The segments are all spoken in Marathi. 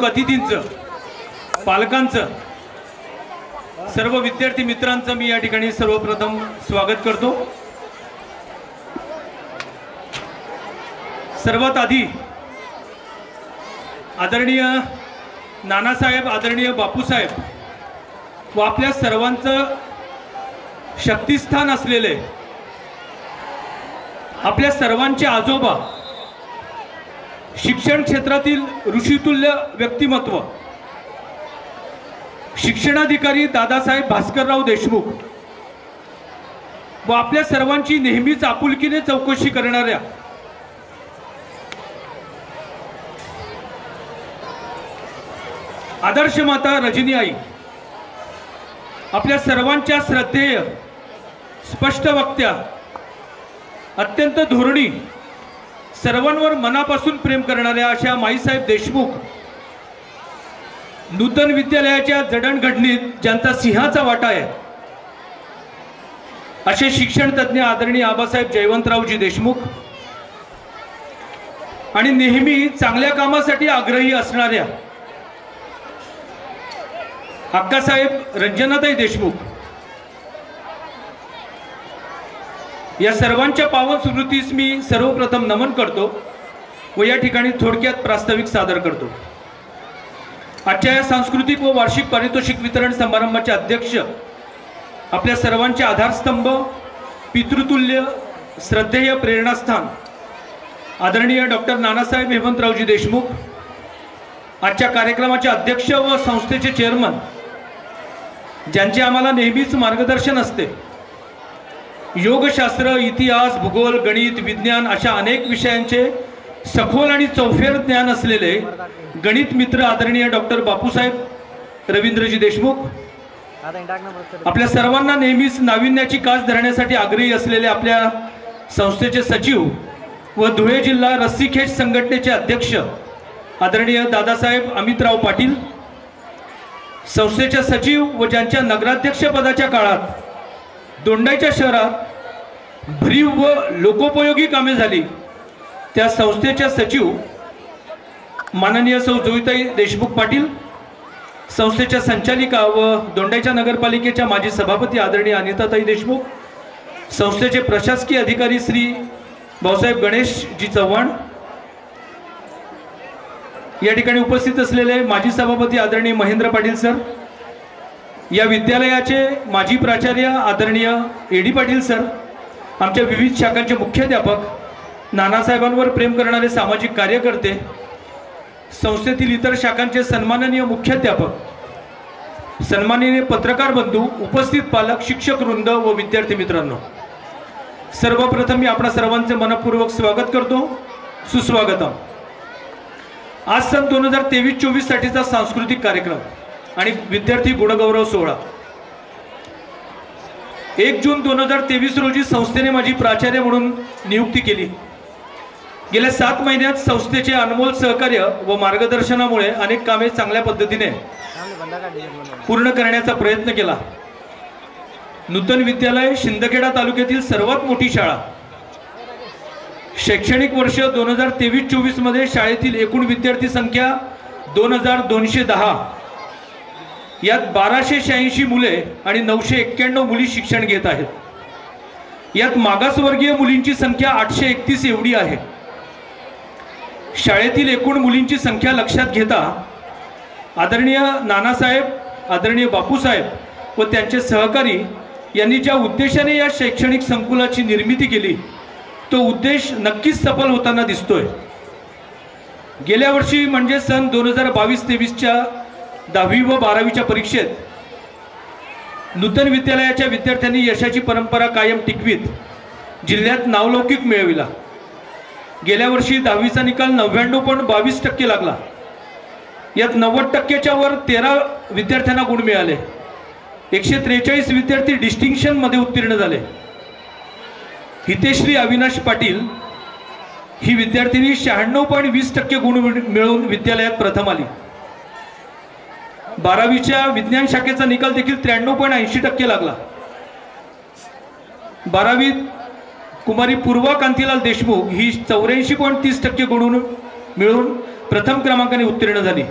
अतिथींचं, पालकांचं, सर्व विद्यार्थी मित्रांचं मी या ठिकाणी सर्वप्रथम स्वागत करतो। सर्वात आधी आदरणीय नानासाहेब, आदरणीय बापूसाहेब व आपल्या सर्वांचं शक्तिस्थान असलेले आपल्या सर्वांचे आजोबा, शिक्षण क्षेत्रातील ऋषितुल्य व्यक्तिमत्व, शिक्षणाधिकारी दादासाहेब भास्करराव देशमुख व आपल्या सर्वांची नेहमीच आपुलकीने चौकशी करणाऱ्या आदर्श माता रजनी आई, आपल्या सर्वांच्या श्रद्धेय, स्पष्ट वक्त्या, अत्यंत धोरणी, सर्वांवर मनापासून प्रेम करणाऱ्या अशा माईसाहेब देशमुख, नूतन विद्यालयाच्या जडणघडणीत ज्यांचा सिंहाचा वाटा आहे असे शिक्षण तज्ञ आदरणीय आबासाहेब जयवंतरावजी देशमुख आणि नेहमी चांगल्या कामासाठी आग्रही असणाऱ्या अक्कासाहेब रंजनाताई देशमुख, या सर्वांच्या पावन स्मृतीस मी सर्वप्रथम नमन करतो व या ठिकाणी थोडक्यात प्रास्ताविक सादर करतो। आजच्या या सांस्कृतिक व वार्षिक पारितोषिक वितरण समारंभाचे अध्यक्ष, आपल्या सर्वांचे आधारस्तंभ, पितृतुल्य, श्रद्धेय प्रेरणास्थान आदरणीय डॉक्टर नानासाहेब हेमंतरावजी देशमुख, आजच्या कार्यक्रमाचे अध्यक्ष व संस्थेचे चेअरमन, ज्यांचे आम्हाला नेहमीच मार्गदर्शन असते, योगशास्त्र, इतिहास, भूगोल, गणित, विज्ञान अशा अनेक विषयांचे सखोल आणि चौफेर ज्ञान असलेले गणित मित्र आदरणीय डॉक्टर बापूसाहेब रवींद्रजी देशमुख, आपल्या सर्वांना नेहमीच नाविन्याची कास धरण्यासाठी आग्रही असलेले आपल्या संस्थेचे सचिव व धुळे जिल्हा रस्सीखेच संघटनेचे अध्यक्ष आदरणीय दादासाहेब अमितराव पाटील, संस्थेच्या सचिव व ज्यांच्या नगराध्यक्ष पदाच्या काळात दोंडाईच्या शहरात भरीव व लोकोपयोगी कामे झाली त्या संस्थेच्या सचिव माननीय सौ जोईताई देशमुख पाटील, संस्थेच्या संचालिका व दोंडाईच्या नगरपालिकेच्या माजी सभापती आदरणीय अनिताताई देशमुख, संस्थेचे प्रशासकीय अधिकारी श्री भाऊसाहेब गणेशजी चव्हाण, या ठिकाणी उपस्थित असलेले माजी सभापती आदरणीय महेंद्र पाटील सर, या विद्यालयाचे माजी प्राचार्य आदरणीय एडी पाटील सर, आमच्या विविध शाखांचे मुख्याध्यापक, नानासाहेबांवर प्रेम करणारे सामाजिक कार्यकर्ते, संस्थेतील इतर शाखांचे सन्माननीय मुख्याध्यापक, सन्माननीय पत्रकार बंधू, उपस्थित पालक, शिक्षक वृंद व विद्यार्थी मित्रांनो, सर्वप्रथम मी आपणा सर्वांचे मनपूर्वक स्वागत करतो, सुस्वागतम। आज सन 2023-24 साठीचा सांस्कृतिक कार्यक्रम आणि विद्यार्थी गुणगौरव सोहळा। 1 जून 2023 रोजी संस्थेने माझी प्राचार्य म्हणून नियुक्ती केली। गेल्या 7 महिन्यात संस्थेचे अनमोल सहकार्य व मार्गदर्शनामुळे अनेक कामे चांगल्या पद्धतीने पूर्ण करण्याचा प्रयत्न केला। नूतन विद्यालय शिंदखेडा तालुक्यातील सर्वात मोठी शाळा, शैक्षणिक वर्ष 2023-24 मध्ये शाळेतील एकूण विद्यार्थी संख्या 2210, यात 1286 मुले आणि 991 मुली शिक्षण घेत आहेत। यात मागासवर्गीय मुलींची संख्या 831 एवढी आहे। शाळेतील एकूण मुलींची संख्या लक्षात घेता आदरणीय नानासाहेब, आदरणीय बापूसाहेब व त्यांचे सहकारी यांनी ज्या उद्देशाने या शैक्षणिक संकुलाची निर्मिती केली तो उद्देश नक्कीच सफल होताना दिसतोय। गेल्या वर्षी म्हणजे सन 2022-23च्या 10वी व 12वीच्या परीक्षेत नूतन विद्यालयाच्या विद्यार्थ्यांनी यशाची परंपरा कायम टिकवीत जिल्ह्यात नावलौकिक मिळविला। गेल्या वर्षी 10वीचा निकाल 99.22% लागला। यात 90%च्या वर 13 विद्यार्थ्यांना गुण मिळाले। 143 विद्यार्थी डिस्टिंक्शन मध्ये उत्तीर्ण झाले। हितेश्री अविनाश पाटील ही विद्यार्थिनी 96.20% गुण मिळवून विद्यालयात प्रथम आली। 12वीच्या विज्ञान शाखेचा निकाल देखील 93.80% लागला। 12वीत कुमारी पूर्वा कांतीलाल देशमुख ही 84.30% गुण मिळवून प्रथम क्रमांकाने उत्तीर्ण झाली।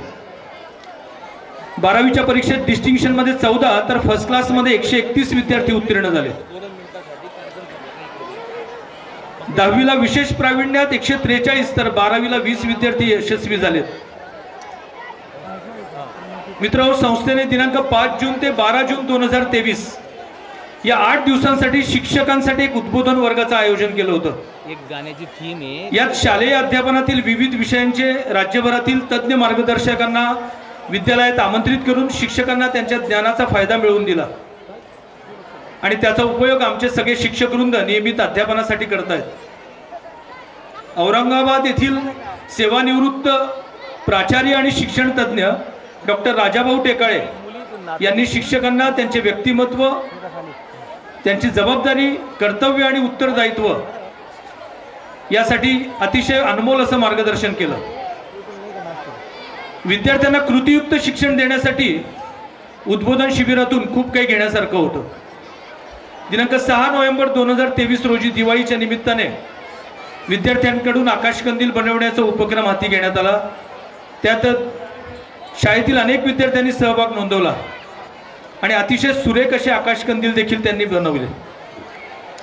12वीच्या परीक्षेत डिस्टिंक्शनमध्ये 14 तर फर्स्ट क्लासमध्ये 131 विद्यार्थी उत्तीर्ण झाले. 10वीला विशेष प्रावीण्यात 143 तर 12वीला 20 विद्यार्थी यशस्वी झालेत. मित्रांनो, संस्थेने दिनांक 5 जून ते 12 जून 2023 या 8 दिवसांसाठी शिक्षकांसाठी एक उद्बोधन वर्गाचं आयोजन केलं होतं. एक गाण्याची थीम आहे. यात शालेय अध्यापनातील विविध विषयांचे राज्यभरातील तज्ज्ञ मार्गदर्शकांना विद्यालयात आमंत्रित करून शिक्षकांना त्यांच्या ज्ञानाचा फायदा मिळवून दिला आणि त्याचा उपयोग आमचे सगळे शिक्षकवृंद नियमित अध्यापनासाठी करतायत. औरंगाबाद येथील सेवानिवृत्त प्राचार्य आणि शिक्षण तज्ज्ञ डॉक्टर राजाभाऊ टेकाळे यांनी शिक्षकांना त्यांचे व्यक्तिमत्व, त्यांची जबाबदारी, कर्तव्य आणि उत्तरदायित्व यासाठी अतिशय अनमोल असं मार्गदर्शन केलं. विद्यार्थ्यांना कृतीयुक्त शिक्षण देण्यासाठी उद्बोधन शिबिरातून खूप काही घेण्यासारखं होतं. दिनांक 6 नोव्हेंबर 2023 रोजी दिवाळीच्या निमित्ताने विद्यार्थ्यांकडून आकाशकंदील बनवण्याचा उपक्रम हाती घेण्यात आला. त्यात शाळेतील अनेक विद्यार्थ्यांनी सहभाग नोंदवला आणि अतिशय सुरेख असे आकाशकंदील देखील त्यांनी बनवले.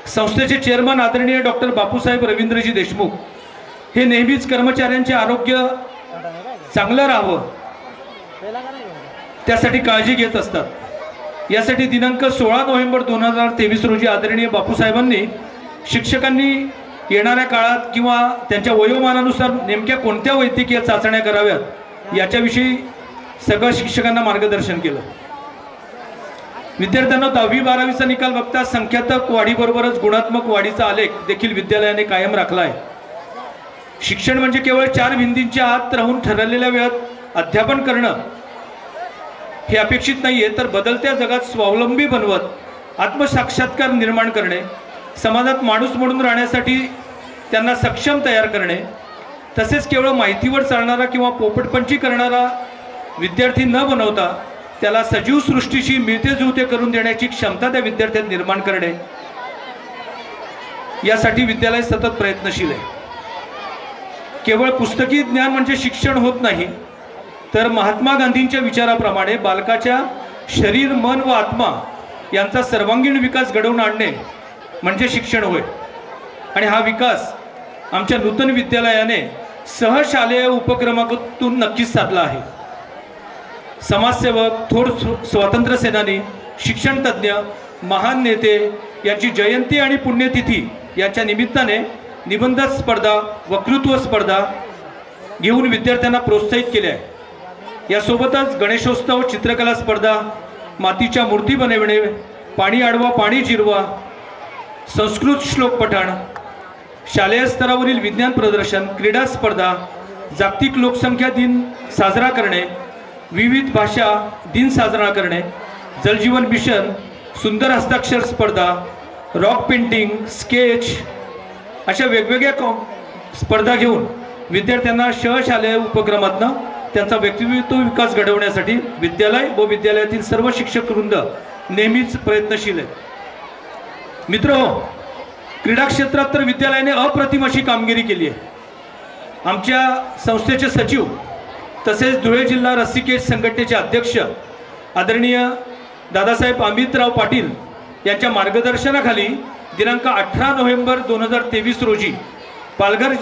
संस्थेचे चेअरमन आदरणीय डॉक्टर बापूसाहेब रवींद्रजी देशमुख हे नेहमीच कर्मचाऱ्यांचे आरोग्य चांगलं राहावं त्यासाठी काळजी घेत असतात. यासाठी दिनांक 16 नोव्हेंबर 2023 रोजी आदरणीय बापूसाहेबांनी शिक्षकांनी येणाऱ्या काळात किंवा त्यांच्या वयोमानानुसार नेमक्या कोणत्या वैद्यकीय चाचण्या कराव्यात याच्याविषयी सगळ्या शिक्षकांना मार्गदर्शन केलं. विद्यार्थ्यांना 10वी 12वीचा निकाल बघता संख्यात्मक वाढीबरोबरच गुणात्मक वाढीचा आलेख देखील विद्यालयाने कायम राखला आहे. शिक्षण म्हणजे केवळ 4 भिंतींच्या आत राहून ठरलेल्या वेळात अध्यापन करणं हे अपेक्षित नाहीये, तर बदलत्या जगात स्वावलंबी बनवत आत्मसाक्षात्कार निर्माण करणे, समाजात माणूस म्हणून राहण्यासाठी त्यांना सक्षम तयार करणे, तसेच केवळ माहितीवर चालणारा किंवा पोपटपंची करणारा विद्यार्थी न बनवता त्याला सजीव सृष्टीशी मिळते जुळते करून देण्याची क्षमता त्या विद्यार्थ्यात निर्माण करणे यासाठी विद्यालय सतत प्रयत्नशील आहे. केवळ पुस्तकी ज्ञान म्हणजे शिक्षण होत नाही, तर महात्मा गांधींच्या विचाराप्रमाणे बालकाच्या शरीर, मन व आत्मा यांचा सर्वांगीण विकास घडवून आणणे म्हणजे शिक्षण होय. आणि हा विकास आमच्या नूतन विद्यालयाने सहशालेय उपक्रमातून नक्कीच साधला आहे. समाजसेवक, थोर स्वातंत्र्य सेनानी, शिक्षण तज्ज्ञ, महान नेते यांची जयंती आणि पुण्यतिथी याच्या निमित्ताने निबंध स्पर्धा, वक्तृत्व स्पर्धा घेऊन विद्यार्थ्यांना प्रोत्साहित केले आहे. यासोबतच गणेशोत्सव, चित्रकला स्पर्धा, मातीच्या मूर्ती बनविणे, पाणी अडवा पाणी जिरवा, संस्कृत श्लोक पठण, शालेय स्तरावरील विज्ञान प्रदर्शन, क्रीडा स्पर्धा, जागतिक लोकसंख्या दिन साजरा करणे, विविध भाषा दिन साजरा करणे, जलजीवन मिशन, सुंदर हस्ताक्षर स्पर्धा, रॉक पेंटिंग, स्केच अशा वेगवेगळ्या स्पर्धा घेऊन विद्यार्थ्यांना सहशालेय उपक्रमातून त्यांचा व्यक्तित्व विकास घडवण्यासाठी विद्यालय व विद्यालयातील सर्व शिक्षक वृंद नेहमीच प्रयत्नशील आहेत. मित्रहो, क्रीडा क्षेत्रात तर विद्यालयाने अप्रतिम अशी कामगिरी केली आहे. आमच्या संस्थेचे सचिव तसेच धुळे जिल्हा रस्सीखेच संघटनेचे अध्यक्ष आदरणीय दादासाहेब अमितराव पाटील यांच्या मार्गदर्शनाखाली दिनांक 18 नोव्हेंबर 2023 रोजी पालघर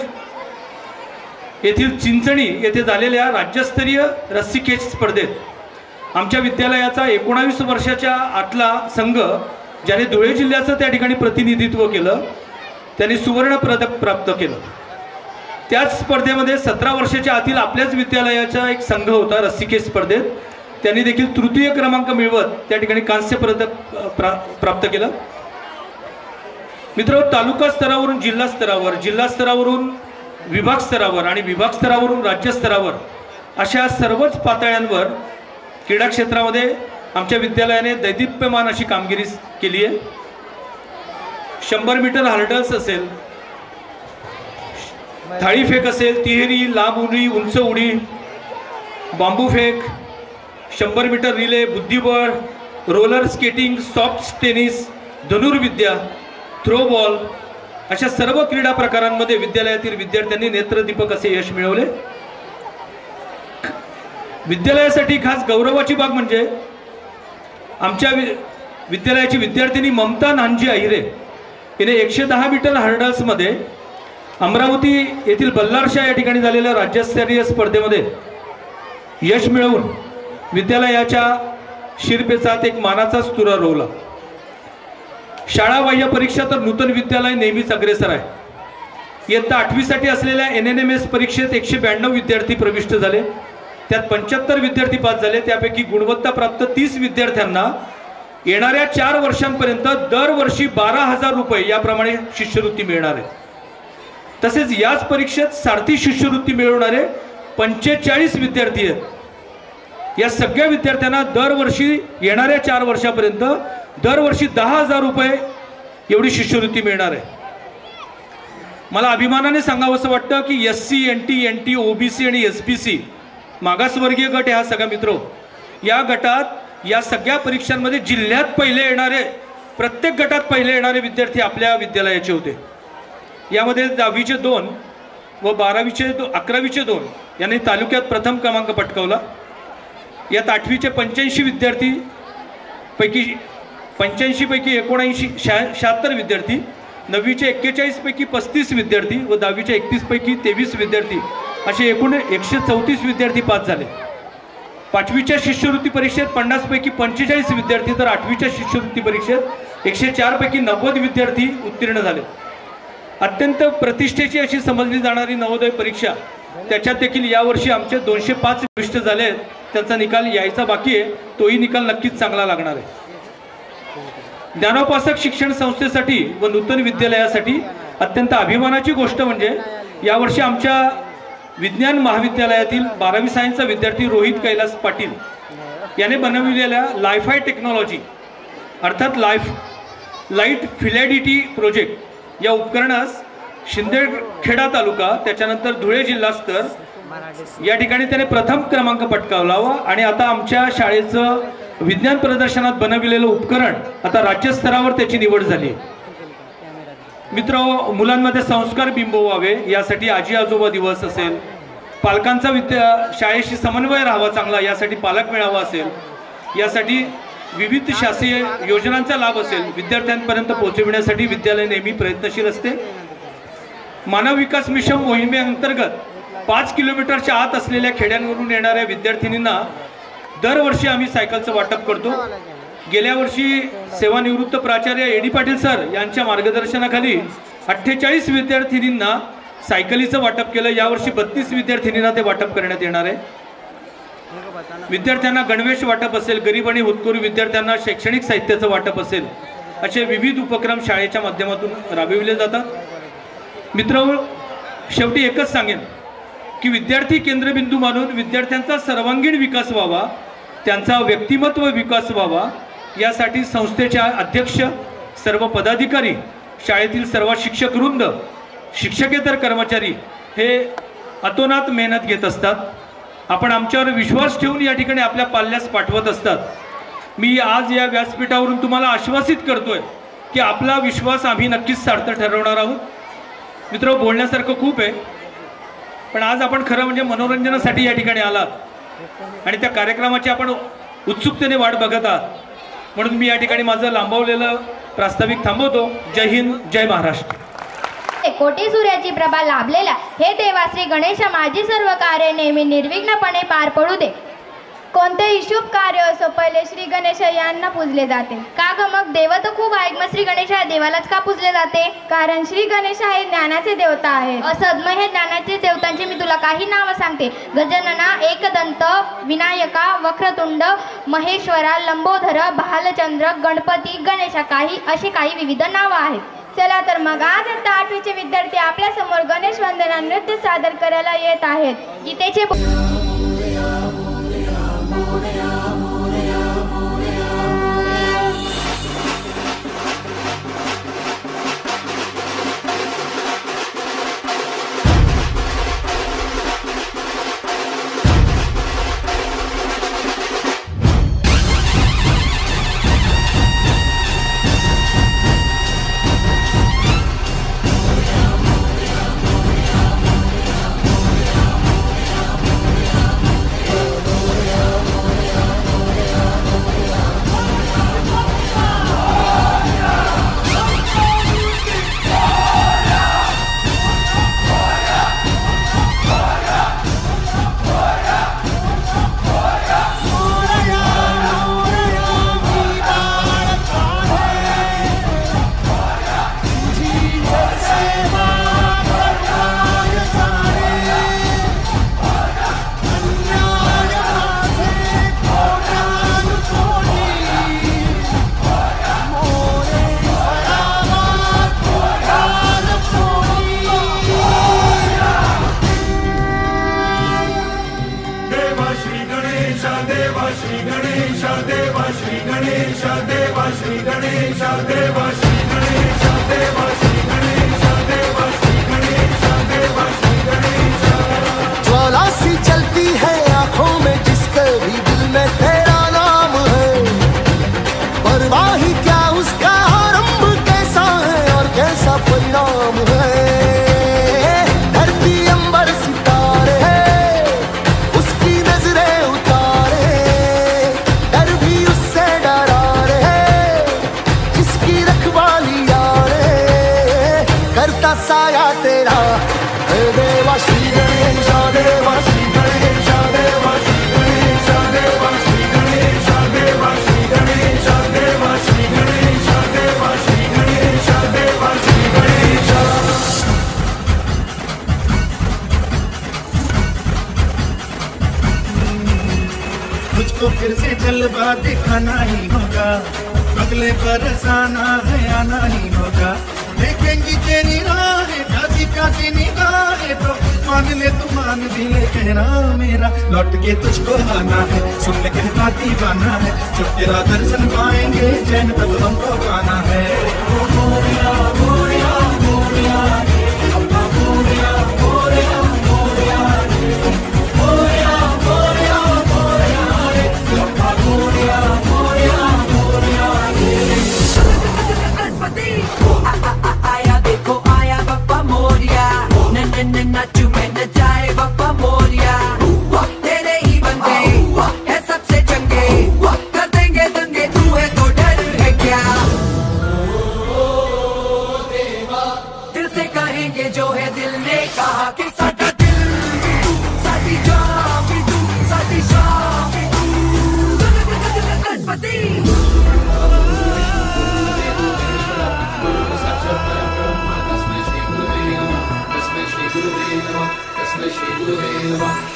येथील चिंचणी येथे झालेल्या राज्यस्तरीय रस्सीखेच स्पर्धेत आमच्या विद्यालयाचा 19 वर्षाच्या आतला संघ ज्याने धुळे जिल्ह्याचं त्या ठिकाणी प्रतिनिधित्व केलं त्यांनी सुवर्ण पदक प्राप्त केलं. त्याच स्पर्धेमध्ये 17 वर्षाच्या आतील आपल्याच विद्यालयाचा एक संघ होता रस्सीखेच स्पर्धेत, त्यांनी देखील तृतीय क्रमांक मिळवत त्या ठिकाणी कांस्य पदक प्राप्त केलं. मित्र, तालुका स्तरावरून जिल्हा स्तरावर, जिल्हा स्तरावरून विभाग स्तरावर आणि विभाग स्तरावरून राज्य स्तरावर अशा सर्वच पातळ्यांवर क्रीडा क्षेत्रामध्ये आमच्या विद्यालयाने दैदिप्यमान अशी कामगिरी केली आहे. 100 मीटर हर्डल्स असेल, थाळीफेक असेल, तिहेरी, लांब उडी, उंच उडी, बांबू फेक, 100 मीटर रिले, बुद्धिबळ, रोलर स्केटिंग, सॉफ्ट टेनिस, धनुर्विद्या, थ्रोबॉल अशा सर्व क्रीडा प्रकारांमध्ये विद्यालयातील विद्यार्थ्यांनी नेत्रदीपक असे यश मिळवले. विद्यालयासाठी खास गौरवाची बाब म्हणजे आमच्या विद्यालयाची विद्यार्थिनी ममता नानजी अहिरे हिने 110 मीटर हर्डल्समध्ये अमरावती येथील बल्लारशाह या ठिकाणी झालेल्या राज्यस्तरीय स्पर्धेमध्ये यश मिळवून विद्यालयाच्या शिरपेचात एक मानाचाच तुरा रोवला. शाळा बाह्य परीक्षा तर नूतन विद्यालय नेहमीच अग्रेसर आहे. इयत्ता 8वी साठी असलेल्या NNMS परीक्षेत 192 विद्यार्थी प्रविष्ट झाले. त्यात 75 विद्यार्थी पास झाले. त्यापैकी गुणवत्ता प्राप्त 30 विद्यार्थ्यांना येणाऱ्या 4 वर्षांपर्यंत दरवर्षी 12,000 रुपये याप्रमाणे शिष्यवृत्ती मिळणार आहे. तसेच याच परीक्षेत सारथी शिष्यवृत्ती मिळवणारे 45 विद्यार्थी आहेत. या सगळ्या विद्यार्थ्यांना दरवर्षी येणाऱ्या 4 वर्षापर्यंत दरवर्षी 10,000 रुपये एवढी शिष्यवृत्ती मिळणार आहे. मला अभिमानाने सांगावंसं वाटतं की SC NT NT OBC आणि SBC मागासवर्गीय गट हा सगळा मित्र या गटात या सगळ्या परीक्षांमध्ये जिल्ह्यात पहिले येणारे प्रत्येक गटात पहिले येणारे विद्यार्थी आपल्या विद्यालयाचे होते. यामध्ये 10वीचे 2 व 11वीचे 2 यांनी तालुक्यात प्रथम क्रमांक पटकावला. यात 8वीचे 85 विद्यार्थी पैकी 85 पैकी 76 विद्यार्थी, 9वीचे 41 पैकी 35 विद्यार्थी व 10वीचे 31 पैकी 23 विद्यार्थी असे एकूण 134 विद्यार्थी पास झाले. 5वीच्या शिष्यवृत्ती परीक्षेत 50 पैकी 45 विद्यार्थी तर 8वीच्या शिष्यवृत्ती परीक्षेत 104 पैकी 90 विद्यार्थी उत्तीर्ण झाले. अत्यंत प्रतिष्ठेची अशी समजली जाणारी नवोदय परीक्षा त्याच्यात देखील यावर्षी आमचे 205 प्रविष्ट झाले आहेत. त्यांचा निकाल यायचा बाकी आहे. तोही निकाल नक्कीच चांगला लागणार आहे. ज्ञानोपासक शिक्षण संस्थेसाठी व नूतन विद्यालयासाठी अत्यंत अभिमानाची गोष्ट म्हणजे यावर्षी आमच्या विज्ञान महाविद्यालयातील 12वी सायन्सचा विद्यार्थी रोहित कैलास पाटील याने बनविलेल्या लायफाय टेक्नॉलॉजी अर्थात लाईट फिलॅडिटी प्रोजेक्ट या उपकरणास शिंदखेडा तालुका त्याच्यानंतर धुळे जिल्हा स्तर या ठिकाणी त्याने प्रथम क्रमांक पटकावला आणि आता आमच्या शाळेचं विज्ञान प्रदर्शनात बनविलेलं उपकरण आता राज्यस्तरावर त्याची निवड झाली. मित्र, मुलांमध्ये संस्कार बिंबवावे यासाठी आजी आजोबा दिवस असेल, पालकांचा शाळेशी समन्वय राहावा चांगला यासाठी पालक मेळावा असेल, यासाठी विविध शासकीय योजनांचा लाभ असेल विद्यार्थ्यांपर्यंत पोहोचविण्यासाठी विद्यालय नेहमी प्रयत्नशील असते. मानव विकास मिशन मोहिमेअंतर्गत 5 किलोमीटरच्या आत असलेल्या खेड्यांवरून येणाऱ्या विद्यार्थिनींना दरवर्षी आम्ही सायकलचं वाटप करतो. गेल्या वर्षी सेवानिवृत्त प्राचार्य AD पाटील सर यांच्या मार्गदर्शनाखाली 48 विद्यार्थिनींना सायकलीचं वाटप केलं. यावर्षी 32 विद्यार्थिनींना ते वाटप करण्यात येणार आहे. विद्यार्थ्यांना गणवेश वाटप असेल, गरीब आणि होतकरू विद्यार्थ्यांना शैक्षणिक साहित्याचं वाटप असेल, असे विविध उपक्रम शाळेच्या माध्यमातून राबविले जातात. मित्र, शेवटी एकच सांगेन की विद्यार्थी केंद्रबिंदू मानून विद्यार्थ्यांचा सर्वांगीण विकास व्हावा, त्यांचा व्यक्तिमत्व विकास व्हावा यासाठी संस्थेच्या अध्यक्ष, सर्व पदाधिकारी, शाळेतील सर्व शिक्षक वृंद, शिक्षकेतर कर्मचारी हे अतोनात मेहनत घेत असतात. आपण आमच्यावर विश्वास ठेवून या ठिकाणी आपल्या पाल्यास पाठवत असतात. मी आज या व्यासपीठावरून तुम्हाला आश्वासित करतोय की आपला विश्वास आम्ही नक्कीच सार्थ ठरवणार आहोत. मित्र, बोलण्यासारखं खूप आहे, पण आज आपण खरं म्हणजे मनोरंजनासाठी या ठिकाणी आलात आणि त्या कार्यक्रमाची आपण उत्सुकतेने वाट बघत आहात. म्हणून मी या ठिकाणी माझं लांबवलेलं प्रास्ताविक थांबवतो. जय हिंद, जय महाराष्ट्र. कोटी सूर्याची प्रभा लाभलेला हे देवा श्री गणेशा माझी सर्व कार्य नेहमी निर्विघ्नपणे पार पडू दे. कोणतेही शुभ कार्य असो पहिले श्री गणेश यांना पूजले जाते. का ग मग देव तर खूप आहेत, मग श्री गणेश या देवालाच का पूजले जाते? कारण श्री गणेश हे ज्ञानाचे देवता आहेत. असद मग हे ज्ञानाचे देवतांचे मी तुला काही नावं सांगते. गजानना, एकदंत, विनायका, वक्रतुंड, महेश्वरा, लंबोधर, भालचंद्र, गणपती, गणेशा अशी काही विविध नावं आहेत. चला तर मग आज इयत्ता 8वीचे विद्यार्थी आपल्या समोर गणेश वंदना नृत्य सादर करायला येत आहेत. गीतेचे साया तेरा, हे देवा श्री गणेश देवा श्री गणेश देवा श्री गणेश देवा श्री गणेश देवा श्री गणेश देवा श्री गणेश देवा श्री गणेश देवा श्री गणेश। मुझको फिर से जलवा दिखाना ही होगा, अगले बरस आना है आना ही होगा। देखेंगी तेरी राहें काशी काशी निगाहें तो मान ले तू मान भी ले कहना मेरा, लौट के तुझको आना है सुन ले कहता दीवाना है, जब तेरा दर्शन पाएंगे चैन तब हमको पाना है। मोरिया मोरिया मोरिया अब्बा मोरिया मोरिया मोरिया मोरिया मोरिया मोरिया रे अब्बा मोरिया मोरिया मोरिया गणपति आया देखो आया बप्पा मोरिया, नचू में न जाए बप्पा मोरिया। तेरे ही बंदे है सबसे चंगे, कर देंगे दंगे तू है तो डर है क्या। दिल से कहेंगे जो है दिल ने कहा कि साਡਾ दिल भी तू साडी जान भी तू साडी शान भी तू Ganpati.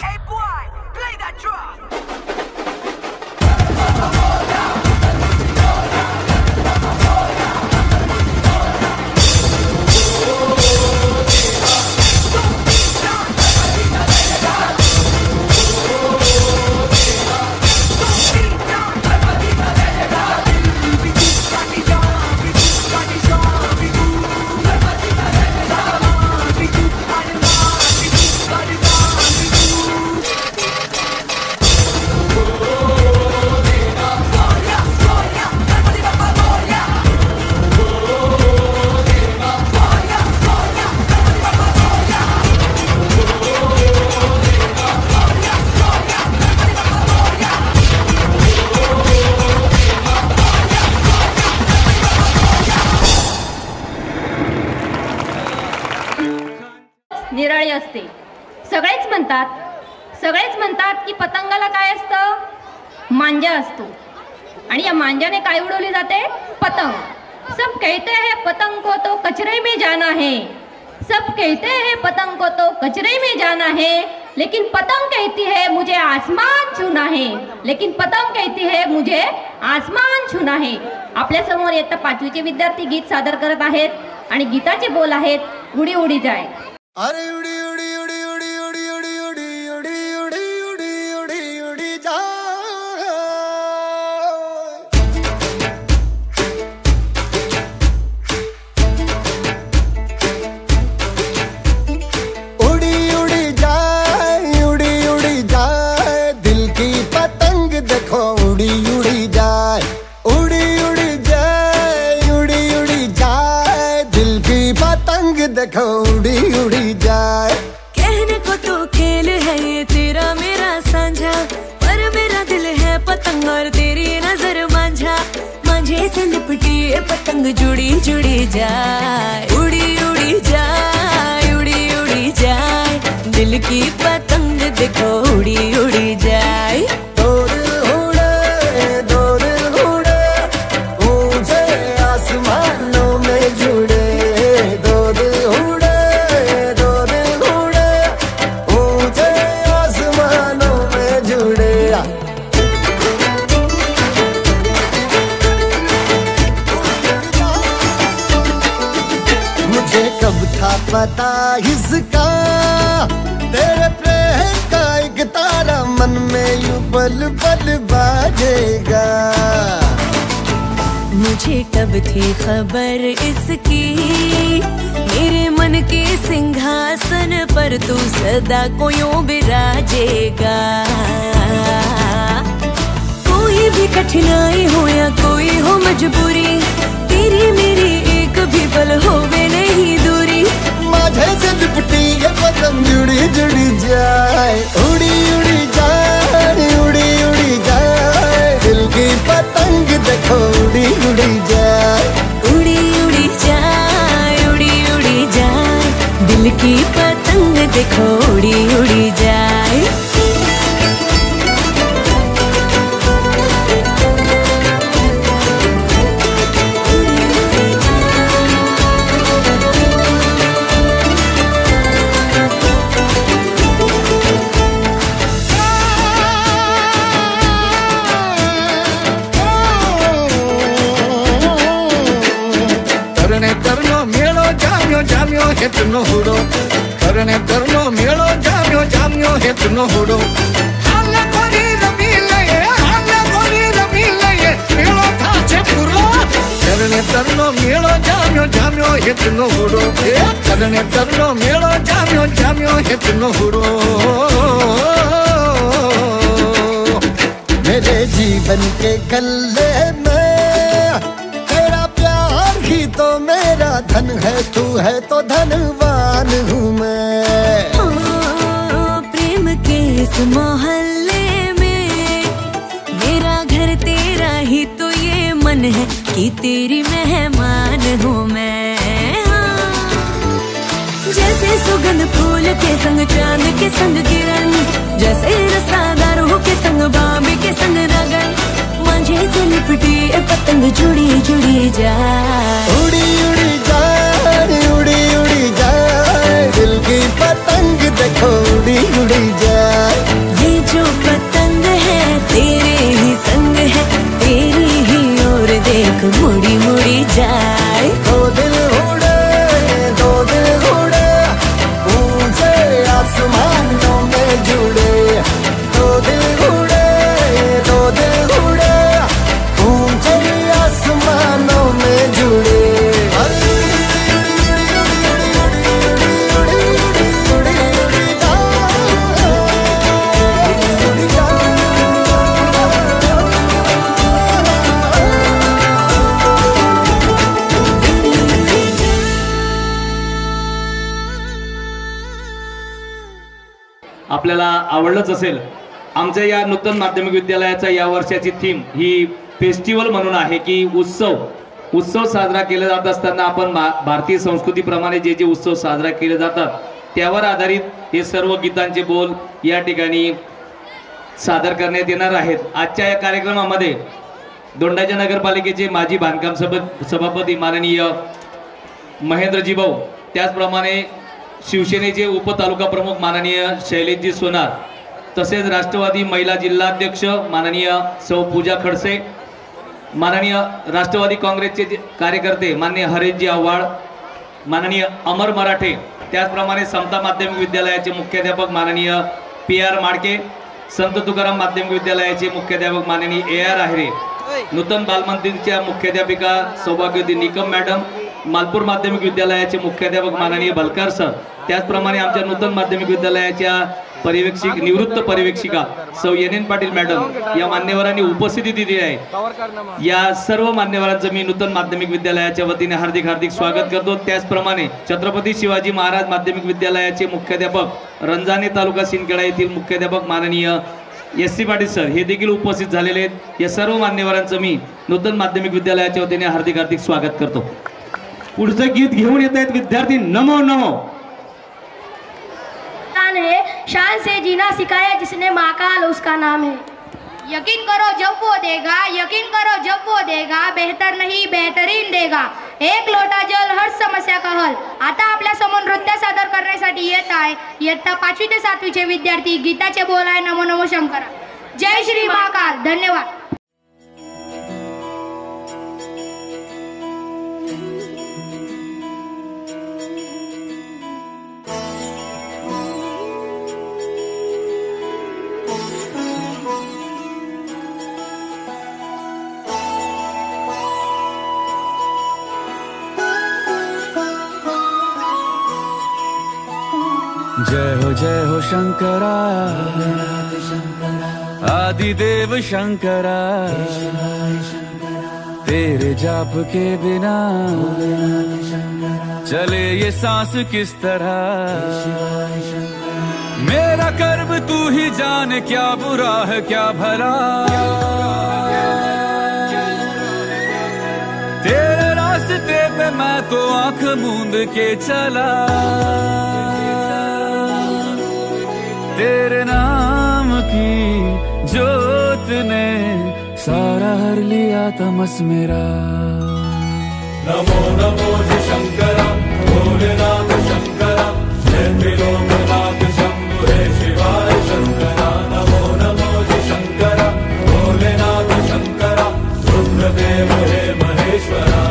Hey boy, play that drum. निराळी असते। सगळेच म्हणतात की पतंगाला काय असतं, मांजा असतो आणि या मांजाने काय उडवली जाते, पतंग। सब कहते हैं पतंग को तो कचरे में जाना है, सब कहते हैं पतंग को तो कचरे में जाना है, लेकिन पतंग कहती है मुझे आसमान छूना है, लेकिन पतंग कहती है मुझे आसमान छूना है। आपल्या समोर इयत्ता 5वीचे विद्यार्थी गीत सादर करत आहेत आणि गीताचे बोल आहेत उडी उडी जाय। अरे उड़ी उड़ी उड़ी उड़ी उड़ी उड़ी उड़ी उड़ी उड़ी उड़ी उड़ी उड़ी जा, उड़ी उड़ी जाए उड़ी उड़ी जाए, दिल की पतंग देखो उड़ी उड़ी जाए, उड़ी उड़ी जाए उड़ी उड़ी जाए, दिल की पतंग देखो उड़ी उड़ी जाए। कहने को तो खेल है ये तेरा मेरा साझा, पर मेरा दिल है पतंग और तेरी नजर मांझा, मांझे से लिपटी ये पतंग जुड़ी जुड़ी जाए, उड़ी उड़ी जाए उड़ी उड़ी जाए, दिल की पतंग देखो उड़ी उड़ी जाए। दो दिल उड़े ऊंचे आसमानों में जुड़े, दो दिल उड़े ऊंचे आसमानों में जुड़े। मुझे कब था पता इसका, तेरे प्रेम का एक तारा मन में यूं बल बल बाजेगा। मुझे कब थी खबर इसकी, मेरे मन के सिंहासन पर तू सदा को यूं बिराजेगा। कोई भी कठिनाई हो या कोई हो मजबूरी, तेरी मेरी एक भी पल होवे नहीं दूरी, माझे से लिपटी ये पतंग जुड़ी जुड़ी जाए, उड़ी उड़ी जाए उड़ी उड़ी जाए, दिल की पतंग देखो उड़ी उड़ी जाए, उड़ी उड़ी जाए उड़ी उड़ी जाए। दिल की पतंग देखो उड़ी उड़ी जाए। जाम्यो हेतनो हुडो करणे करनो मेळो जाम्यो हेतनो हुडो हाला गोरी रमीलये मेळो थाचे पुरो करणे करनो मेळो जाम्यो हेतनो हुडो करणे करनो मेळो जाम्यो हेतनो हुडो। मेरे जीवन के गल्ले में ही तो मेरा धन है, तू है तो धनवान हूँ मैं। प्रेम के इस मोहल्ले में मेरा घर तेरा ही तो ये मन है कि तेरी मेहमान हूँ मैं। जैसे सुगंध फूल के संग चांद के संग किरण, जैसे रसादारों के संग बांबे के संग रगन, मुझे से लिपटी पतंग जुड़ी जुड़ी जाए। उड़ी उड़ी जाए उड़ी उड़ी जाए दिल की पतंग देखो उड़ी उड़ी जाए। ये जो पतंग है तेरे ही संग है, तेरी ही ओर देख मुड़ी मुड़ी जाए। दो दिल उड़े ऊंचे आसमानों में जुड़े, दो दिल उड़े ऊंचे आसमानों में जुड़े। आपल्याला आवडलंच असेल। आमच्या या नूतन माध्यमिक विद्यालयाचा या वर्षाची थीम ही फेस्टिवल म्हणून आहे की उत्सव साजरा केला जात असताना आपण भारतीय संस्कृतीप्रमाणे जे जे उत्सव साजरा केले जातात त्यावर आधारित हे सर्व गीतांचे बोल या ठिकाणी सादर करण्यात येणार आहेत। आजच्या या कार्यक्रमामध्ये दोंडाच्या नगरपालिकेचे माजी बांधकाम सभापती माननीय महेंद्रजी भाऊ, त्याचप्रमाणे शिवसेनेचे उपतालुका प्रमुख माननीय शैलेशजी सोनार, तसेच राष्ट्रवादी महिला जिल्हाध्यक्ष माननीय सौ पूजा खडसे, माननीय राष्ट्रवादी काँग्रेसचे कार्यकर्ते माननीय हरेशजी आव्हाड, माननीय अमर मराठे, त्याचप्रमाणे समता माध्यमिक विद्यालयाचे मुख्याध्यापक माननीय PR माडके, संत तुकाराम माध्यमिक विद्यालयाचे मुख्याध्यापक माननीय AR आहेरे, नूतन बालमंदिरच्या मुख्याध्यापिका सौभाग्यवती निकम मॅडम, मालपूर माध्यमिक विद्यालयाचे मुख्याध्यापक माननीय बलकार सर, त्याचप्रमाणे आमच्या नूतन माध्यमिक विद्यालयाच्या निवृत्त पर्यवेक्षिका सौ NN पाटील मॅडम या मान्यवरांनी उपस्थिती दिली आहे। या सर्व मान्यवरांचं मी नूतन माध्यमिक विद्यालयाच्या वतीने हार्दिक स्वागत करतो। त्याचप्रमाणे छत्रपती शिवाजी महाराज माध्यमिक विद्यालयाचे मुख्याध्यापक रंजाने तालुका सिंदखेडा येथील मुख्याध्यापक माननीय SC पाटील सर हे देखील उपस्थित झालेले आहेत। या सर्व मान्यवरांचं मी नूतन माध्यमिक विद्यालयाच्या वतीने हार्दिक स्वागत करतो। पुढचं गीत घेऊन येत आहेत विद्यार्थी नमो नमो। है शान से जीना सिखाया जिसने महाकाल उसका नाम है। यकीन करो जब वो देगा, यकीन करो जब वो देगा, बेहतर नहीं बेहतरीन देगा। एक लोटा जल हर समस्या का हल। आता आपल्या समोर नृत्य सादर करण्यासाठी येत आहे इयत्ता 5वी ते 7वी चे विद्यार्थी। गीताचे बोल आहे नमो नमो शंकरा। जय श्री महाकाल। धन्यवाद। जय हो शंकरा आदिदेव शंकरा, तेरे जाप के बिना चले ये सांस किस तरह। मेरा कर्म तू ही जाने, क्या बुरा है क्या भला। तेरे रास्ते पे वे मैं तो आंख मूंद के चला, तेरे नाम की जोत ने सारा हर लिया तमस मेरा। नमो नमो जी शंकरा भोलेनाथ शंकरा, जय त्रिलोकनाथ शंभु हे शिवाय शंकरा। नमो नमो जी शंकरा भोलेनाथ शंकरा, रुद्रदेव हे महेश्वरा।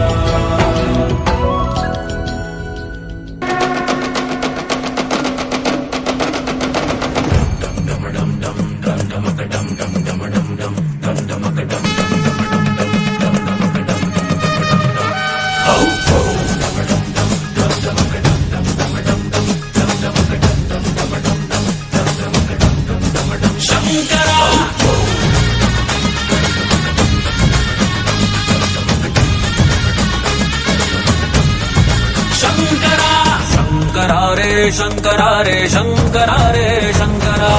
शंकरा रे शंकरा रे शंकरा,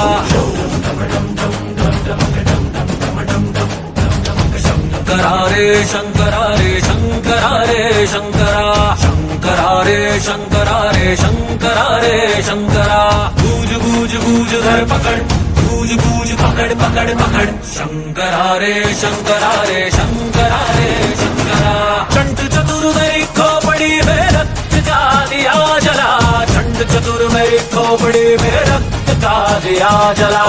शंकरा रे शंकरा रे शंकरा रे शंकरा, शंकरा रे शंकरा रे शंकरा रे शंकरा। गूंज गूंज गूंज धर पकड़, गूंज गूंज पकड़ पकड़ पकड़, शंकरा रे शंकरा रे शंकरा रे शंकरा। चंड चतुर मेरी खोपड़ी में रक्त का दिया जला, चंड चतुर मेरी खोपड़ी में रक्त का दिया जला।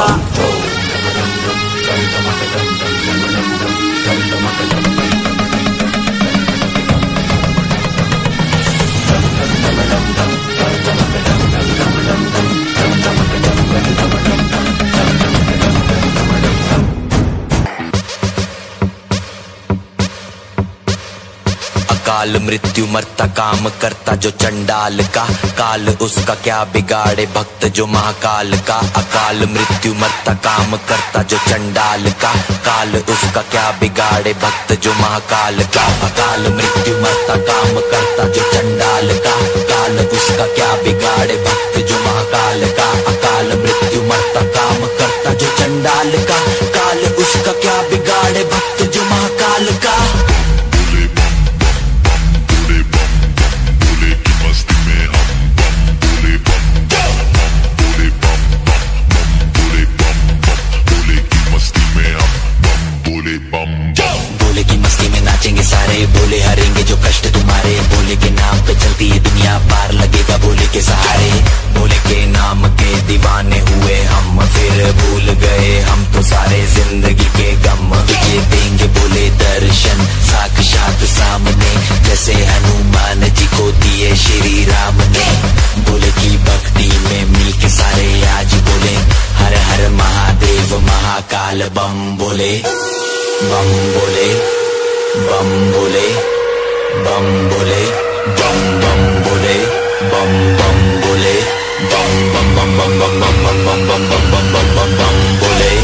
काल मृत्यु मरता काम करता जो चंडाल का, काल उसका क्या बिगाड़े भक्त जो महाकाल का। अकाल मृत्यु मरता काम करता जो चंडाल का, काल उसका क्या बिगाड़े भक्त जो महाकाल का। अकाल मृत्यु मरता काम करता जो चंडाल का, काल उसका क्या बिगाड़े भक्त जो महाकाल का। अकाल मृत्यु मरता काम करता जो चंडाल का, काल उसका क्या बिगाड़े भक्त जो महाकाल का। बोले की मस्ती में नाचेंगे सारे, बोले हरेंगे जो कष्ट तुम्हारे। बोले के नाम पे चलती है दुनिया, पार लगेगा बोले के सहारे। बोले के नाम के दीवाने हुए हम, फिर भूल गए हम तो सारे जिंदगी के गम। तुझे देंगे बोले दर्शन साक्षात सामने, जैसे हनुमान जी को दिए श्री राम ने। बोले की भक्ति में मिल के सारे आज बोले, हर हर महादेव महाकाल बम बोले। बम बोले बम बोले बम बोले बम बम बोले बम बम बोले बम बम बम बम बम बम बम बम बम बम बम बम बम बोले।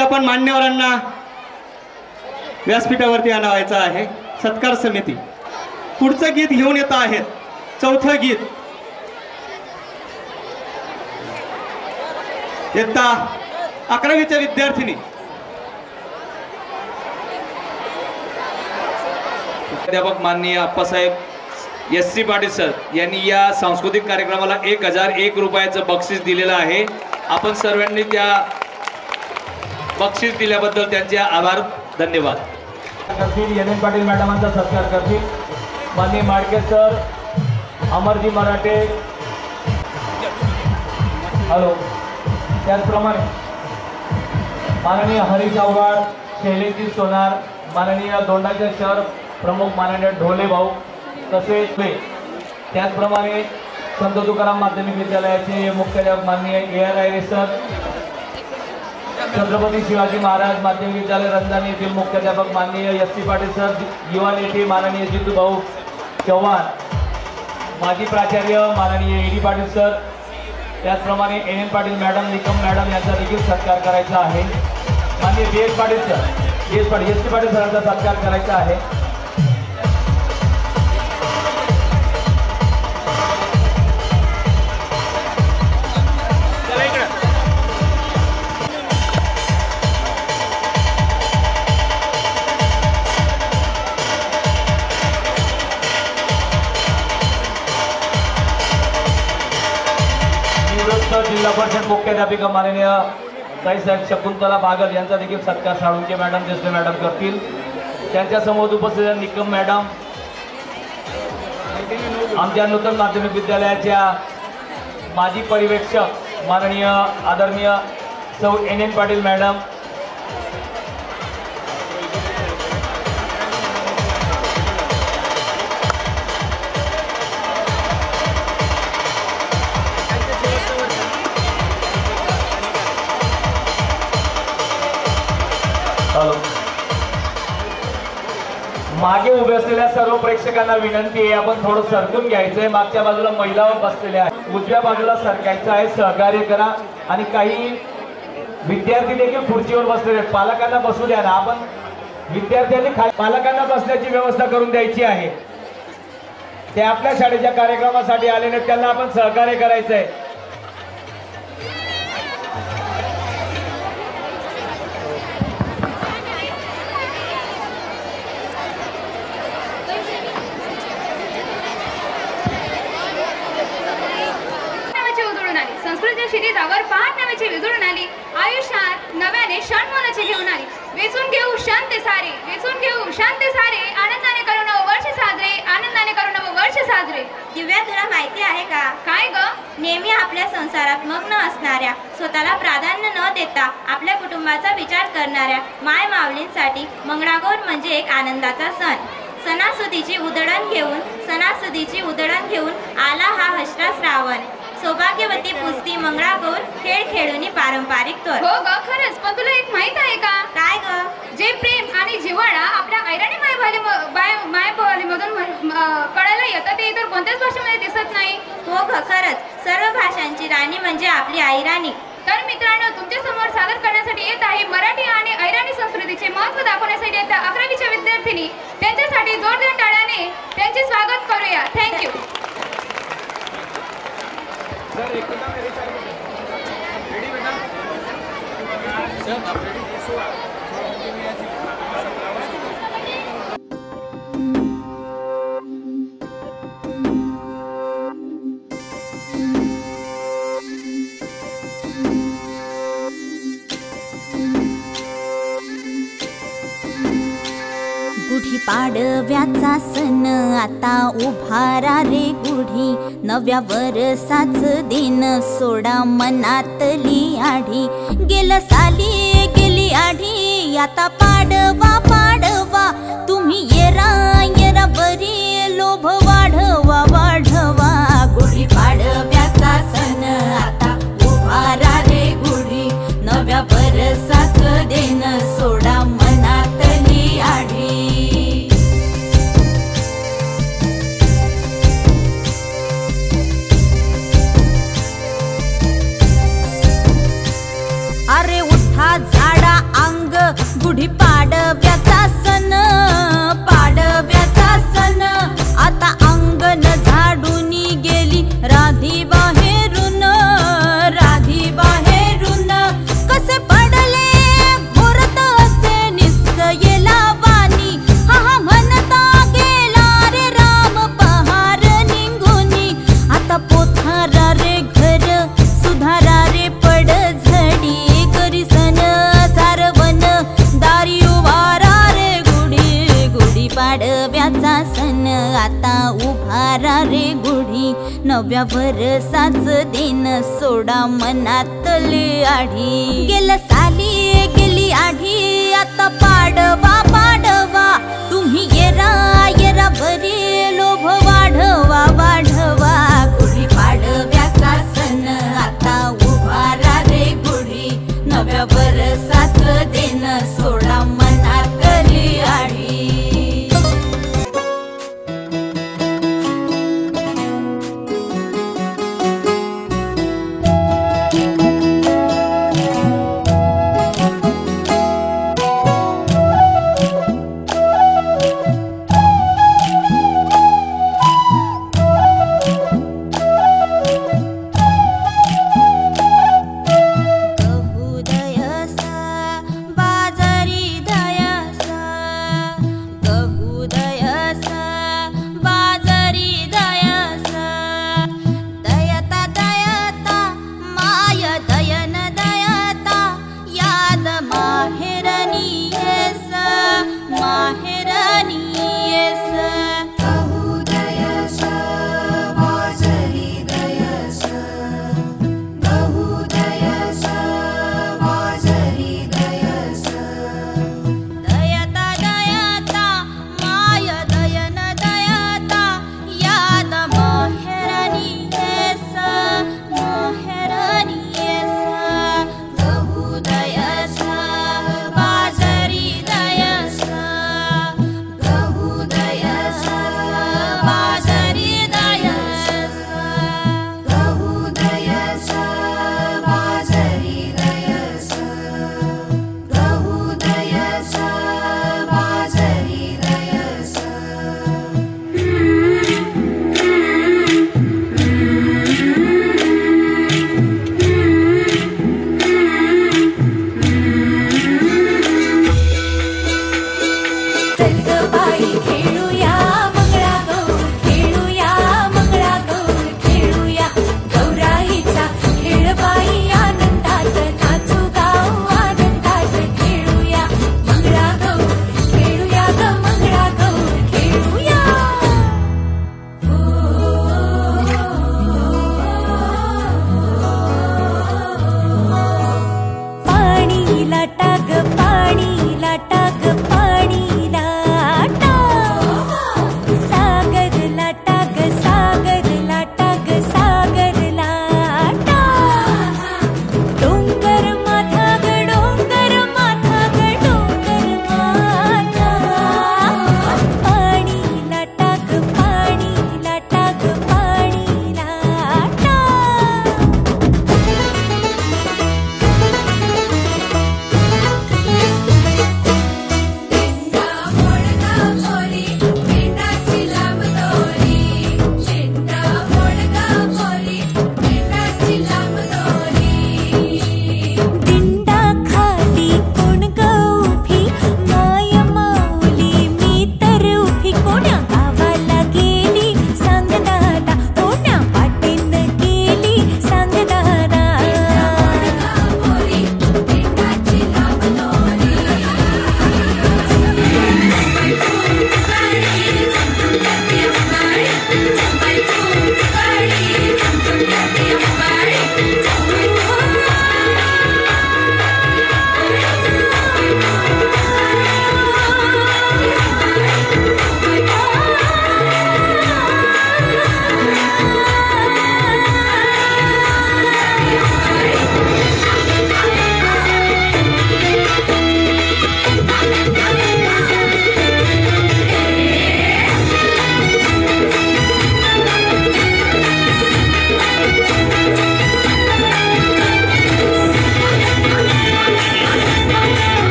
आपण मान्यवरांना व्यासपीठावरती आणायचं आहे। सत्कार समिती पुढचं गीत घेऊन येत आहेत। चौथं गीत इयत्ता 11वीच्या विद्यार्थिनी प्राध्यापक माननीय अप्पासाहेब एस.सी. पाटील सर यांनी या सांस्कृतिक कार्यक्रमाला 1001 रुपयाचं बक्षीस दिलेलं आहे। आपण सर्वांनी त्या बक्षीस दिल्याबद्दल त्यांचे आभार, धन्यवाद। एन पाटील मॅडमांचा सत्कार करतील माननीय माडके सर, अमरजी मराठे, हॅलो, त्याचप्रमाणे माननीय हरीश आवगाड, शैलेजी सोनार, माननीय दोंडाचे शहर प्रमुख माननीय ढोले भाऊ, तसेच त्याचप्रमाणे संत तुकाराम माध्यमिक विद्यालयाचे मुख्याध्यापक माननीय AR आयरे सर, छत्रपती शिवाजी महाराज माध्यमिक विद्यालय रंजनी येथील मुख्याध्यापक माननीय SP पाटील सर, युवा नेते माननीय जितू भाऊ चव्हाण, माजी प्राचार्य माननीय AD पाटील सर, त्याचप्रमाणे NN Patil madam, Nikam madam यांचा देखील सत्कार करायचा आहे. माननीय BS Patil sir, SP Patil सरांचा सत्कार करायचा आहे. जिल्हा परिषद मुख्याध्यापिका माननीय ताईसाहेब शकुंतला बागल यांचा देखील सत्कार साळुंके मॅडम, देशले मॅडम करतील. त्यांच्या समोर उपस्थित निकम मॅडम, आमच्या नूतन माध्यमिक विद्यालयाच्या माजी पर्यवेक्षक माननीय आदरणीय सौ NN पाटील मॅडम, मागे उभे असलेल्या सर्व प्रेक्षकांना विनंती आहे, आपण थोडं सरकून घ्यायचंय. मागच्या बाजूला महिला बसलेल्या आहेत, उजव्या बाजूला सरकायचं आहे. सहकार्य करा. आणि काही विद्यार्थी देखील खुर्चीवर बसलेले आहेत, पालकांना बसू द्या ना. आपण विद्यार्थ्यांनी पालकांना बसण्याची व्यवस्था करून द्यायची आहे. ते आपल्या शाळेच्या कार्यक्रमासाठी आलेले, त्यांना आपण सहकार्य करायचंय. शिरीजावर पहाट नावाची विजुळून आली, आयुष्यात नव्याने क्षणमोनाची घेऊन आली. वेचून घेऊ शांत सारे, वेचून घेऊ शांत सारे, आनंदाने करू नववर्ष साजरे, आनंदाने करू नववर्ष साजरे. दिव्या, तुला माहिती आहे का? काय ग? नेहमी आपल्या संसारात मग्न असणाऱ्या, स्वतःला प्राधान्य न देता आपल्या कुटुंबाचा विचार करणाऱ्या माय माऊलींसाठी मंगळागौर म्हणजे एक आनंदाचा सण. सणासुदीची उधळण घेऊन आला हा हसरा श्रावण. सौभाग्यवती पुजती मंगळागौर, खेळ खेळून पारंपरिक तोर. हो ग, खरंच. पण तुला एक माहित आहे का? काय ग? जे प्रेम आणि जिव्हाळा आपल्या ऐराणी मायबोलीमधून कळायला येतं ते इतर कोणत्याच भाषेमध्ये दिसत नाही. हो ग, खरंच. सर्व भाषांची राणी म्हणजे आपली ऐराणी. तर मित्रांनो, तुमच्या समोर सादर करण्यासाठी येत आहे मराठी आणि ऐराणी संस्कृतीचे महत्त्व दाखवण्यासाठी येत्या 11वीच्या विद्यार्थिनी. त्यांच्यासाठी जोरदार टाळ्याने त्यांचे स्वागत करूया. थँक्यू. सर एक मिनट मेरी साइड रेडी बेटा सर आप रेडी गुढी पाडव्याचा सण आता उभारा रे गुढी, नव्या वर्षाच दिन सोडा मनातली आढी. गेलं साली गेली आढी, आता पाडवा पाडवा, तुम्ही येरा येरा बरी, लोभ वाढवा वाढवा. गुढी पाडव्याचा सण आता उभारा रे गुढी, नव्या वर्षाच दिन सोडा मनातली आढी. अरे उठा झाडा अंग, गुढी पाडव्याचा सण, पाडव्याचा सण. आता अंगण झाडून गेली राधी बाहेरून, राधी बाहेरून. कसे पडले घोरत असे निश्चयला वाणी, हा म्हणता गेला रे राम पहार निघूनी. आता पोथारा रे घर सुधारा रे पड झडी, करी सन सारवन दारी उभारा रे गुढी. गुढी पाडव्याचा सण आता उभारा रे गुढी, नव्या वर्षाच दिन सोडा मनातली आढी. गेलं साली गेली आढी, आता पाडवा पाडवा, तुम्ही येरा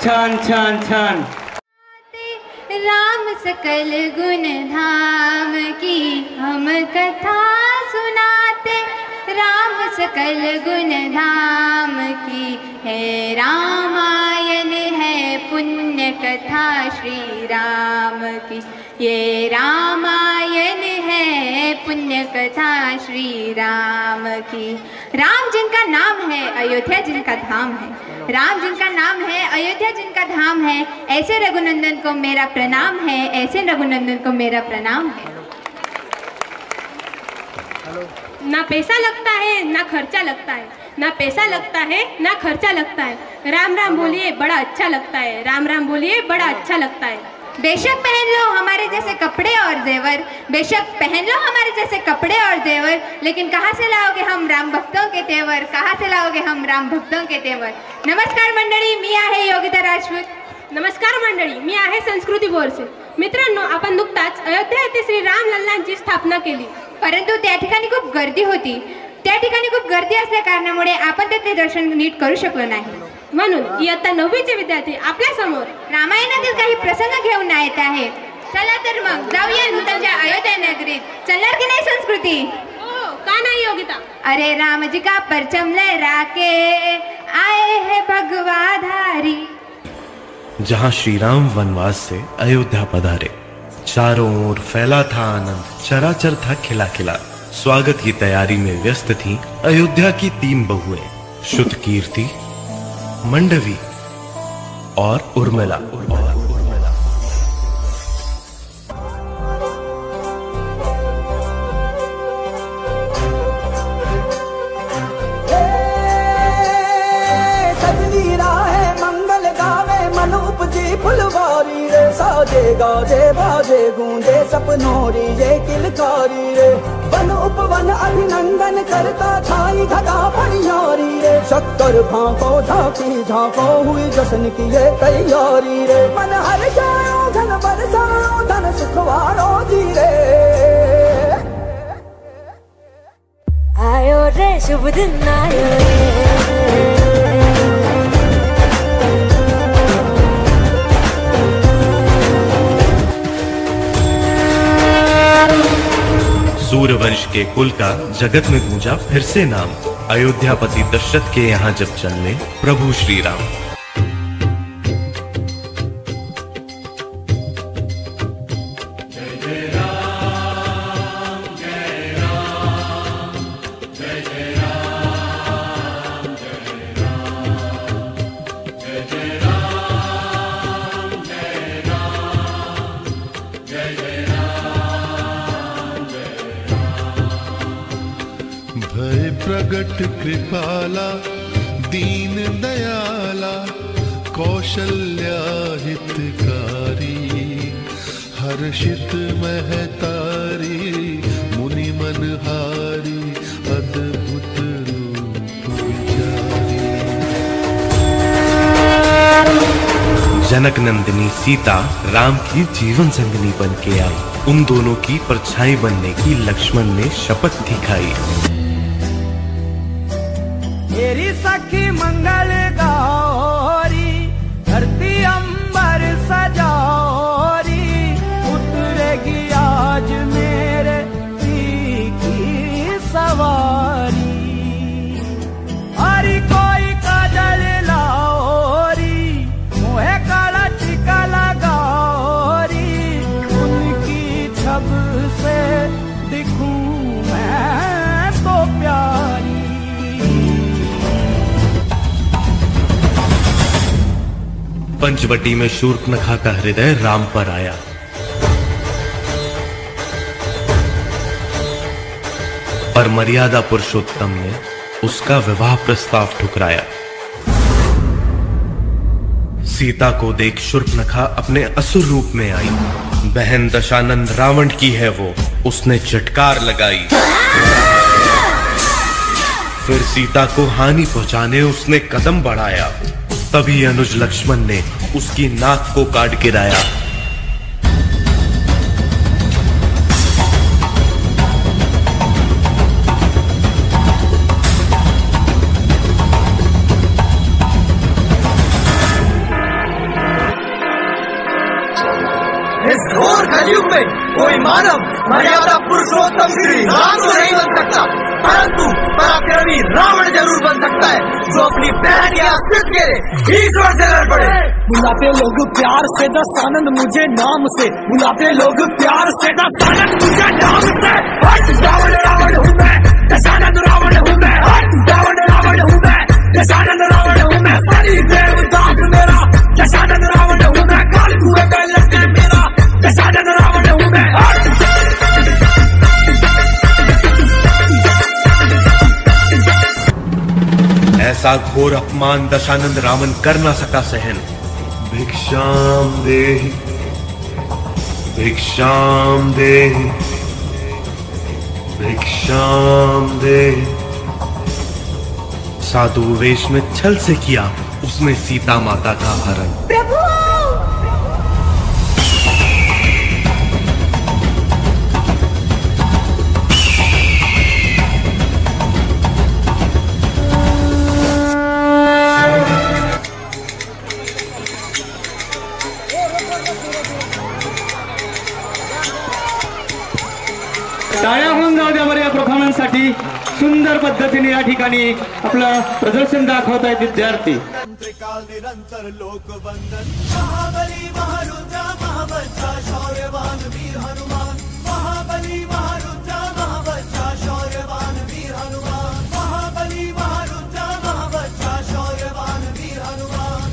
छान छान छान. राम सकल गुण धाम की हम कथा सुनाते, राम सकल गुण धाम की है रामायण है पुण्य कथा श्री राम की, ये रामायण है पुण्य कथा श्री राम की. राम जिनका नाम है अयोध्या जिनका धाम है, राम जिनका नाम है अयोध्या जिनका धाम है, ऐसे रघुनंदन को मेरा प्रणाम है, ऐसे रघुनंदन को मेरा प्रणाम है. ना पैसा लगता है ना खर्चा लगता है, ना पैसा लगता है ना खर्चा लगता है. राम राम बोलिए बड़ा अच्छा लगता है, राम राम बोलिए बड़ा अच्छा लगता है. बेशक पहन लो हमारे जैसे कपड़े और जेवर, बेशक पहन लो हमारे जैसे कपड़े और जेवर, लेकिन कहाँ से लाओगे हम राम भक्तों के तेवर, कहाँ से लाओगे हम राम भक्तों के तेवर. नमस्कार मंडळी, मी आहे योगिता राजपूत. नमस्कार मंडळी, मी आहे संस्कृती बोरसे. मित्रांनो, आपण नुकताच अयोध्या येथे श्री राम लल्लांची स्थापना केली, परंतु त्या ठिकाणी खूप गर्दी होती. त्या ठिकाणी खूप गर्दी असल्या कारणामुळे आपण त्याचे दर्शन नीट करू शकलो नाही. म्हणून इयत्ता 9वीचे विद्यार्थी आपल्या समोर रामायणातील काही प्रसंग घेऊन येत आहे. चला तर मग जाऊया नूतनच्या अयोध्या नगरीत. चलणार की नाही संस्कृती? हो का नाही योगिता. अरे राम जी का परचम लहरा के आए है भगवाधारी. जहाँ श्री राम वनवास से अयोध्या पधारे, चारों ओर फैला था आनंद, चराचर था खिला खिला. स्वागत की तैयारी में व्यस्त थीं अयोध्या की 3 बहुएं, श्रुतकीर्ति, मंडवी और उर्मिला. सजनी राहे मंगल गावे मन उपजी फुलवारी रे, साजे गाजे बाजे गूंजे सपनोरी ये किलकारी रे. वन उपवन अभिनंदन करता छाई घटा पनियारी रे, शक्कर भांको झांकी झांको हुई जश्न की ये तैयारी रे. मन हर जाओ धन बरसाओ धन सुखवारो जी रे. आयो रे शुभ दिन आयो रे. सूर्यवंश के कुल का जगत में गूंजा फिर से नाम, अयोध्यापति दशरथ के यहाँ जब जन्मे प्रभु श्री राम. प्रगट कृपाला दीन दयाला कौशल्या हितकारी, हर्षित महतारी मुनि मनहारी अद्भुत रूप विचारी. जनक नंदिनी सीता राम की जीवन संगिनी बन के आई. उन दोनों की परछाई बनने की लक्ष्मण ने शपथ दिखाई. मेरी सखी मंगल गौरी धरती अंबर सजारी, उतरेगी आज मेरे की सवारी. अरे कोई काजल लाओरी मोहे काला टीका लगाओरी, उनकी छब से दिखूं मैं तो प्यारी. पंचवटी में शूर्पणखा का हृदय राम पर आया. पर मर्यादा पुरुषोत्तम ने उसका विवाह प्रस्ताव ठुकराया. सीता को देख शूर्पणखा अपने असुर रूप में आई. बहन दशानंद रावण की है वो, उसने झटकार लगाई. फिर सीता को हानि पहुंचाने उसने कदम बढ़ाया. तभी अनुज लक्ष्मण ने उसकी नाक को काट गिराया. इस घोर कलयुग में कोई मानव मर्यादा पुरुषोत्तम श्री राम तो नहीं बन सकता, परंतु पराक्रमी रावण जरूर बन सकता है, जो अपनी बहन या अस्तित्व के लिए ईश्वर से लड़ पड़े। बुलाते लोग प्यार से दशानंद मुझे नाम से, बुलाते लोग प्यार से दशानंद मुझे नाम से। हट रावण रावण हूँ मैं, दशानंद रावण हूँ मैं, हट रावण रावण हूँ मैं, दशानंद रावण हूँ मैं। सनी देवदास मेरा दशानंद रावण हूँ मैं, काल कुएं में लटके मेरा दशानंद रावण हूँ मैं। ऐसा घोर अपमान दशानंद रावण कर न सका सहन। भिक्षाम देहि, भिक्षाम देहि, भिक्षाम देहि। साधु वेश में छल से किया उसने सीता माता का हरण। प्रभु टाळ्या होऊन जाऊ द्या बरं या परफॉर्मन्ससाठी। सुंदर पद्धतीने या ठिकाणी आपलं प्रदर्शन दाखवत आहेत विद्यार्थी। निरंतर लोक वंदन महाबली महारुद्र महाबच्चा शौर्यवान वीर हनुमान, महाबली महारुद्र महाबच्चा शौर्यवान वीर हनुमान, महाबली महारुद्र महाबच्चा शौर्यवान वीर हनुमान।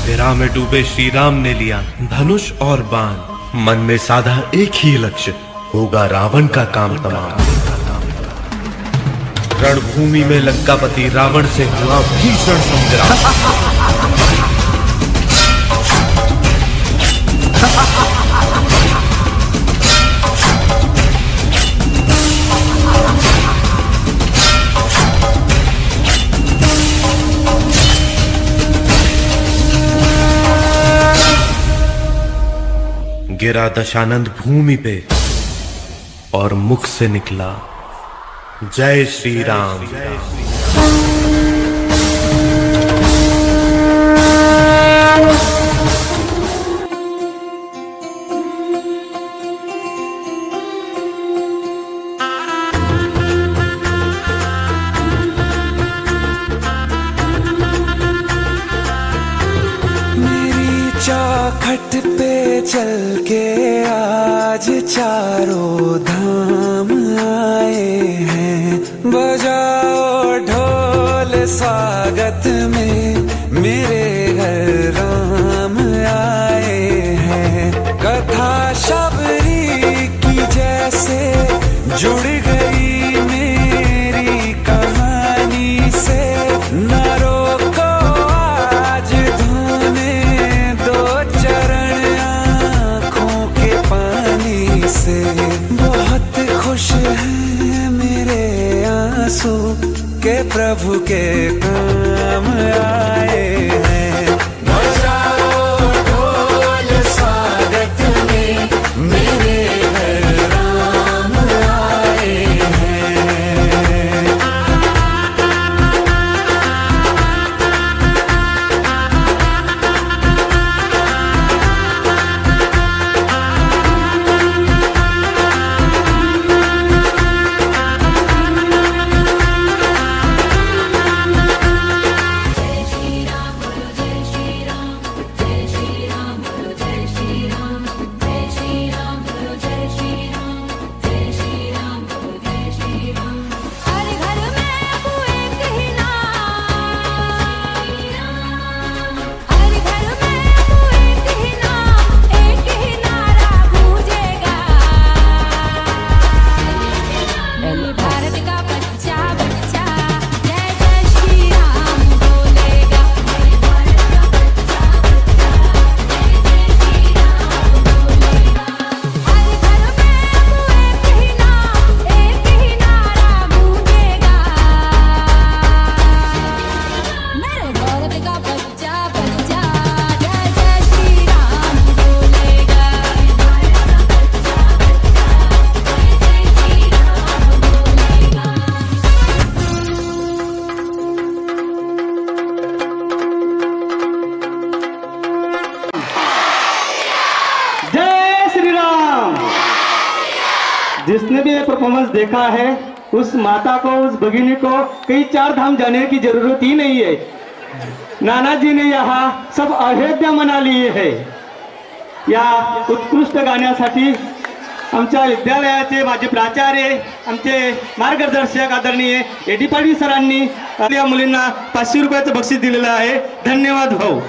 विरह में डूबे श्री राम ने लिया धनुष और बाण, मन में साधा एक ही लक्ष्य, होगा रावण का काम तमाम। रणभूमि में लंकापति रावण से हुआ भीषण संग्राम। गिरा दशानंद भूमि पे और मुख से निकला जय श्री राम। चौखट पे चल के आज चारों धाम आए हैं, बजाओ ढोल स्वागत में मेरे घर राम आए हैं। कथा शबरी की जैसे जुड़ गई मेरी कहानी से, न रोको आज धोने दो चरण आँखों के पानी से। बहुत खुश हैं मेरे आंसू के प्रभु के काम आए हैं। बजाओ ढोल स्वागत में मेरे घर राम आए हैं। जय श्री राम जिसने भी ये परफॉर्मेंस देखा है उस माता को, उस भगिनी को कई 4 धाम जाने की जरूरत ही नहीं है। नाना जी ने यहाँ सब अयोध्या मना लिए है। या उत्कृष्ट गाण्यासाठी आमच्या विद्यालयाचे माझे प्राचार्य, आमचे मार्गदर्शक आदरणीय एडी पाटील सरांनी आपल्या मुलींना 500 रुपयाचं बक्षीस दिलेलं आहे। धन्यवाद भाऊ।